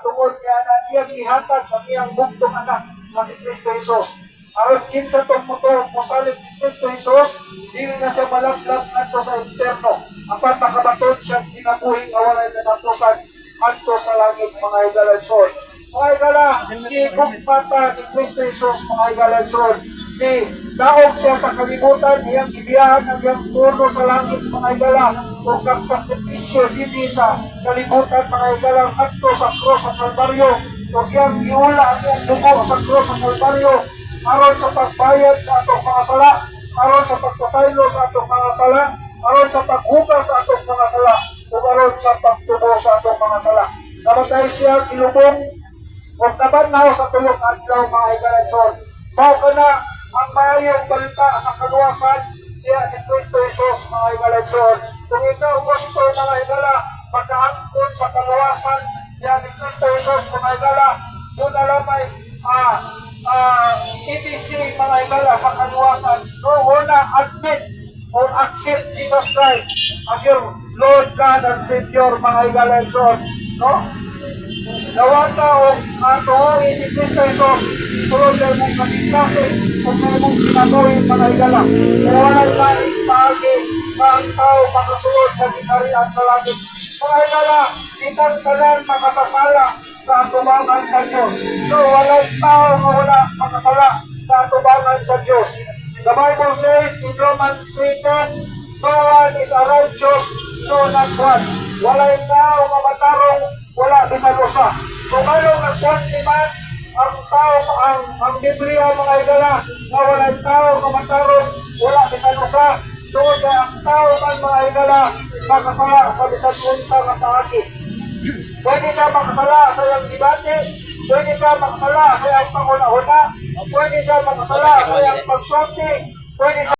tungod kaya na iyang gihatag ang iyang bugtong anak na si Kristo Jesus. Aron kinsa tong mosalig ni Kristo Jesus, dili na siya malaglag adto sa interno. Apan nakabaton siya kinabuhing awalay katapos adto sa langit, mga igalanson. Mga igala, gigugmata ni Kristo Jesus, mga igalanson. Di daog siya sa kalibutan, iyang ibiyahan ang iyang turno sa langit, mga igala, o kang sakripisyo dito sa kalibutan, mga igala, adto sa cross sa Kalbaryo, o iyang iula ang iyang dugo sa cross sa Kalbaryo, aron sa pagbayad sa atong mga sala, aron sa pagpasaylo sa atong mga sala, aron sa paghugas sa atong mga sala, o aron sa pagtubo sa atong mga sala. Namatay siya kilubong o nabanaw sa tulong adlaw, mga igalanson. Mao kana ang maayong balita sa kaluwasan diya ni Kristo Jesus, mga igalanson. Kung ikaw gusto, mga igala, pagkaangkon sa kaluwasan diya ni Kristo Jesus, mga igala, doon na lamay EBC, mga igala, sa kaluwasan. No, una, admit or accept Jesus Christ as your Lord God and Savior, mga igalanson. No? Nawata o tuhoy si Kristo Jesus, tulog na mong katingkasi kung may mong sinabuhin, mga igala. Iwanan na ipagi ng tao makasulod sa kinarian sa langit. Mga igala, itang tanan makasasala sa atubangan sa Diyos. So, walang tao na wala makasala sa atubangan sa Diyos. The Bible says in Romans 3:10, no one is a righteous, no not one. Walang tao na matarong, wala bisan usa. Kung anong nagsanti man ang tao, ang Biblia, mga igala, na walang tao na matarong, wala bisan usa. Doon na ang tao man, mga igala, makasala sa bisan unsa nga paagi. Pwede siya makasala sa iyang debate, pwede siya makasala sa iyang panguna-una, pwede siya makasala sa iyang pagsulti, pwede siya